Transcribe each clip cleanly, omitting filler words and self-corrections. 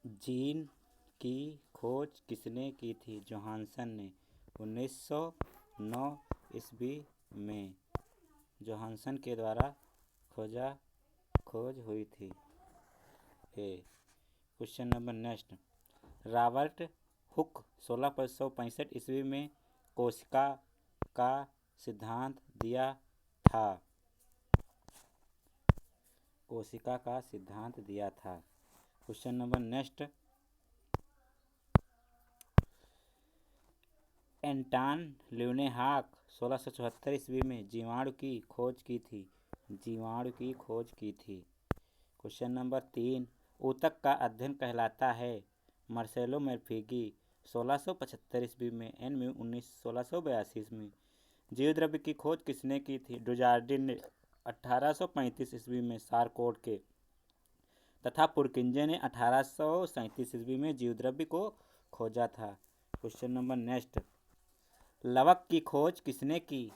Gene की खोज किसने की थी? जोहानसन ने 1909 ईस्वी में जोहानसन के द्वारा खोज हुई थी। Question number next, Robert Hooke 1665 ईस्वी में कोशिका का सिद्धांत दिया था। कोशिका का सिद्धांत दिया था। क्वेश्चन नंबर नेक्स्ट, एंटन ल्यूवेनहॉक 1674 ईस्वी में जीवाणु की खोज की थी। जीवाणु की खोज की थी। क्वेश्चन नंबर 3, ऊतक का अध्ययन कहलाता है। मार्सेलो मैर्फिगी 1675 ईस्वी में, एन म्यू 1682 में। जीव द्रव्य की खोज किसने की थी? डुजार्डिन ने 1835 ईस्वी में सारकोट के तथा पुरकिंजे ने 1837 ईस्वी में जीव द्रव्य को खोजा था। क्वेश्चन नंबर नेक्स्ट, लवक की खोज किसने की?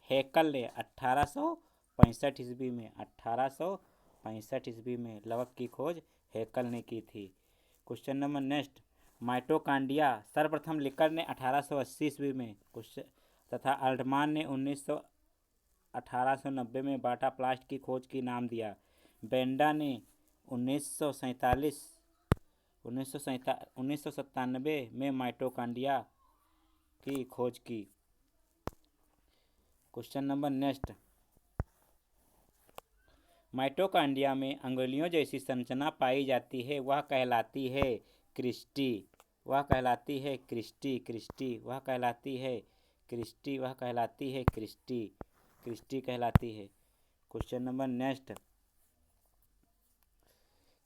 हैकल ने 1865 ईस्वी में। 1865 ईस्वी में लवक की खोज हैकल ने की थी। क्वेश्चन नंबर नेक्स्ट, माइटोकांड्रिया सर्वप्रथम लिकर ने 1880 ईस्वी में तथा अल्टमान ने 1890 में बाटा प्लास्ट की खोज की नाम दिया। बेंडा ने 1997 में माइटोकांड्रिया की खोज की। क्वेश्चन नंबर नेक्स्ट, माइटोकांड्रिया में अंगुलियों जैसी संरचना पाई जाती है, वह कहलाती है क्रिस्टी। वह कहलाती है क्रिस्टी। क्रिस्टी वह कहलाती है क्रिस्टी। वह कहलाती है क्रिस्टी। क्रिस्टी कहलाती है। क्वेश्चन नंबर नेक्स्ट,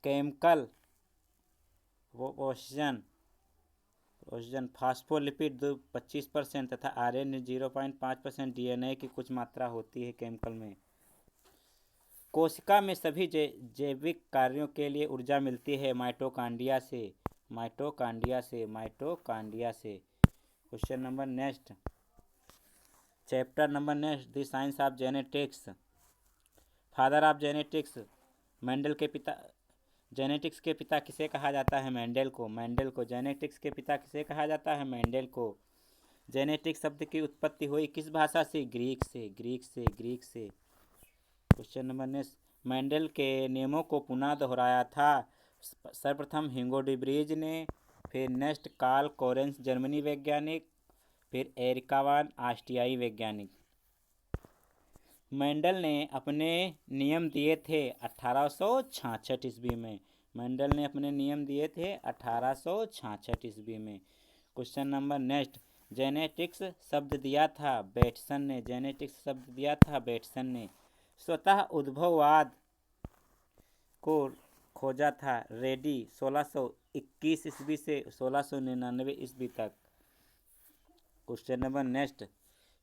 केमिकल ओजन फास्फोलिपिड 25% तथा आरएनए 0.5% डीएनए की कुछ मात्रा होती है केमिकल में। कोशिका में सभी जैविक कार्यों के लिए ऊर्जा मिलती है माइटोकांड्रिया से। माइटोकांड्रिया से। माइटोकांड्रिया से। Question number next, chapter number next, the science of genetics. Father of genetics, Mendel के पिता। जेनेटिक्स के पिता किसे कहा जाता है? मेंडल को। मेंडल को। जेनेटिक्स के पिता किसे कहा जाता है? मेंडल को। जेनेटिक्स शब्द की उत्पत्ति हुई किस भाषा से? ग्रीक से। ग्रीक से। ग्रीक से। क्वेश्चन नंबर नेक्स्ट, मेंडल के नियमों को पुनः दोहराया था सर्वप्रथम ह्यूगो डी ब्रीज ने, फिर नेक्स्ट कार्ल कोरेंस जर्मनी वैज्ञानिक, फिर एरिका ऑस्ट्रियाई वैज्ञानिक। मेंडल ने अपने नियम दिए थे 1866 ईस्वी में। मेंडल ने अपने नियम दिए थे 1866 ईस्वी में। क्वेश्चन नंबर नेक्स्ट, जेनेटिक्स शब्द दिया था बेटसन ने। जेनेटिक्स शब्द दिया था बेटसन ने। स्वतः उद्भववाद को खोजा था रेडी 1621 ईस्वी से 1699 ईस्वी तक। क्वेश्चन नंबर नेक्स्ट,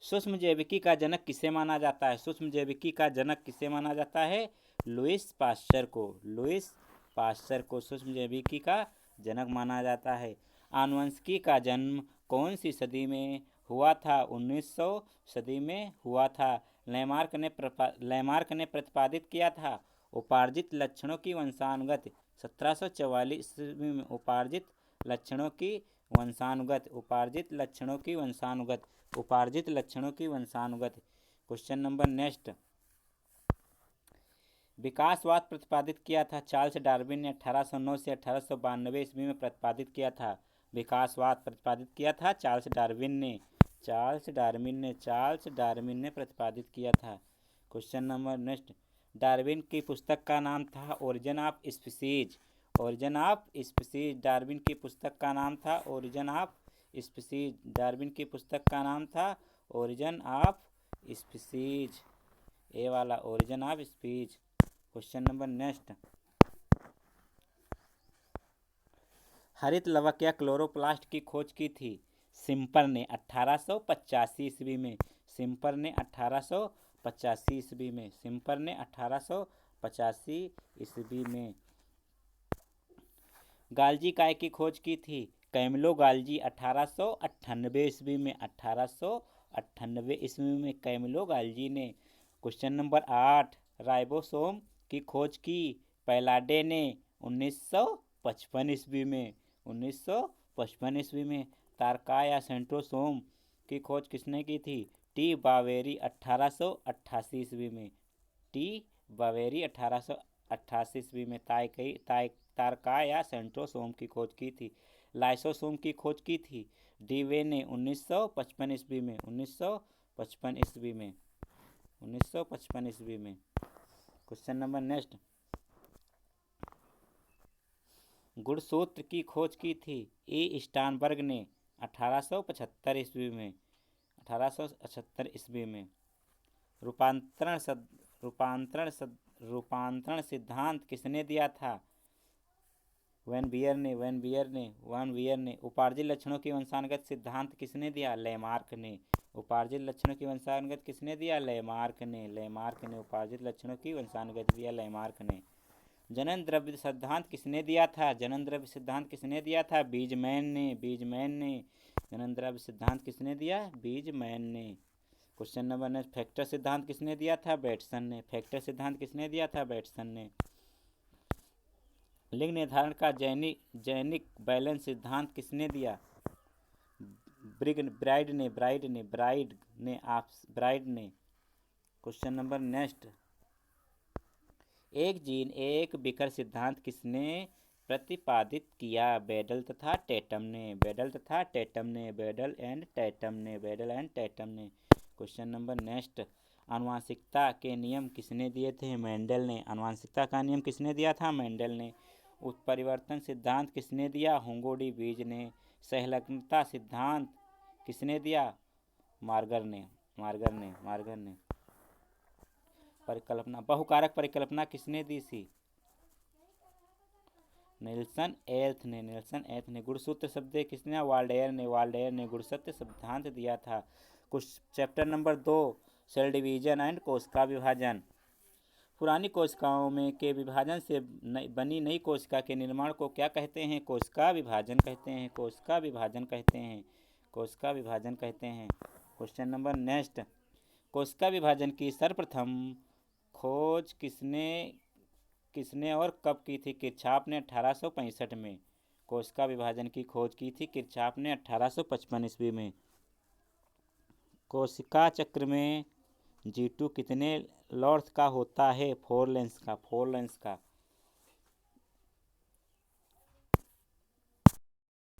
सूक्ष्म जैविकी का जनक किसे माना जाता है? सूक्ष्म जैविकी का जनक किसे माना जाता है? लुईस पाश्चर को। लुईस पाश्चर को सूक्ष्म जैविकी का जनक माना जाता है। आनुवंशिकी का जन्म कौन सी सदी में हुआ था? 1900 सदी में हुआ था। लैमार्क ने प्रतिपादित किया था उपार्जित लक्षणों की वंशानुगत। 1744 ईस्वी में उपार्जित लक्षणों की वंशानुगत। उपार्जित लक्षणों की वंशानुगत। उपार्जित लक्षणों की वंशानुगत। क्वेश्चन नंबर नेक्स्ट, विकासवाद प्रतिपादित किया था चार्ल्स डार्विन ने 1809 से 1892 ईस्वी में प्रतिपादित किया था। विकासवाद प्रतिपादित किया था चार्ल्स डार्विन ने। चार्ल्स डार्विन ने प्रतिपादित किया था। क्वेश्चन नंबर नेक्स्ट, डार्विन की पुस्तक का नाम था origin of species. Origin of species. Darwin की पुस्तक का नाम था ओरिजिन ऑफ स्पीसीज। डार्विन की पुस्तक का नाम था ओरिजिन ऑफ स्पीसीज। ए वाला origin of species. Question number next, हरित लवक या क्लोरोप्लास्ट की खोज की थी सिम्पर ने 1885 ईस्वी में। सिम्पर ने 1885 ईस्वी में। सिम्पर ने 1885 ईस्वी में। गाल्जी काय की खोज की थी कैमिलो गाल्जी 1898 ईस्वी में। 1898 ईस्वी में कैमिलो गाल्जी ने। क्वेश्चन नंबर 8, राइबोसोम की खोज की पैलाडे ने 1900 1955 ईस्वी में। 1955 ईस्वी में। तारका या सेंट्रोसोम की खोज किसने की थी? टी बावेरी 1888 ईस्वी में। टी बावेरी 1888 ईस्वी में तारका या सेंट्रोसोम की खोज की थी। लाइसोसोम की खोज की थी डीवे ने 1955 ईस्वी में। 1955 ईस्वी में। 1955 ईस्वी में। क्वेश्चन नंबर नेक्स्ट, गुणसूत्र की खोज की थी ए स्टानबर्ग ने 1875 ईस्वी में। 1875 ईस्वी में। रूपांतरण सिद्धांत किसने दिया था? वैन बियर ने। उपार्जित लक्षणों की वंशानुगत सिद्धांत किसने दिया? लेमार्क ने। उपार्जित लक्षणों की वंशानुगत किसने दिया? लेमार्क ने। उपार्जित लक्षणों की वंशानुगत दिया लेमार्क ने। जनन द्रव्य सिद्धांत किसने दिया था? जनन द्रव्य सिद्धांत किसने दिया था? बीजमैन ने। जनन द्रव्य सिद्धांत किसने दिया? बीजमैन ने। क्वेश्चन नंबर नेक्स्ट, फैक्टर सिद्धांत किसने दिया था? बैटसन ने। फैक्टर सिद्धांत किसने दिया था? बैटसन ने। लिंग निर्धारण का जैनिक बैलेंस सिद्धांत किसने दिया? ब्राइड ने। क्वेश्चन नंबर नेक्स्ट, एक जीन एक विकर सिद्धांत किसने प्रतिपादित किया? बेडल तथा टैटम ने। क्वेश्चन नंबर नेक्स्ट, आनुवंशिकता के नियम किसने दिए थे? मेंडल ने। आनुवंशिकता का नियम किसने दिया था? मेंडल ने। उत्परिवर्तन सिद्धांत किसने दिया? हुंगो डी बीज ने। सहलग्नता सिद्धांत किसने दिया? मार्गर ने। परिकल्पना, बहुकारक परिकल्पना किसने दी थी? नेल्सन एल्थ ने। गुणसूत्र शब्द किसने? वाल्डेयर ने गुणसूत्र सिद्धांत दिया था। कुछ chapter number 2, cell division and कोशिका विभाजन। पुरानी कोशिकाओं में के विभाजन से बनी नई कोशिका के निर्माण को क्या कहते हैं? कोशिका विभाजन कहते हैं। क्वेश्चन नंबर नेक्स्ट, कोशिका विभाजन की सर्वप्रथम खोज किसने और कब की थी? किरचॉफ ने 1865 में। कोशिका विभाजन की खोज की थी किरचॉफ ने 1855 ईस्वी में। कोशिका चक्र में G2 कितने लॉर्ड्स का होता है? 4 लेंस का।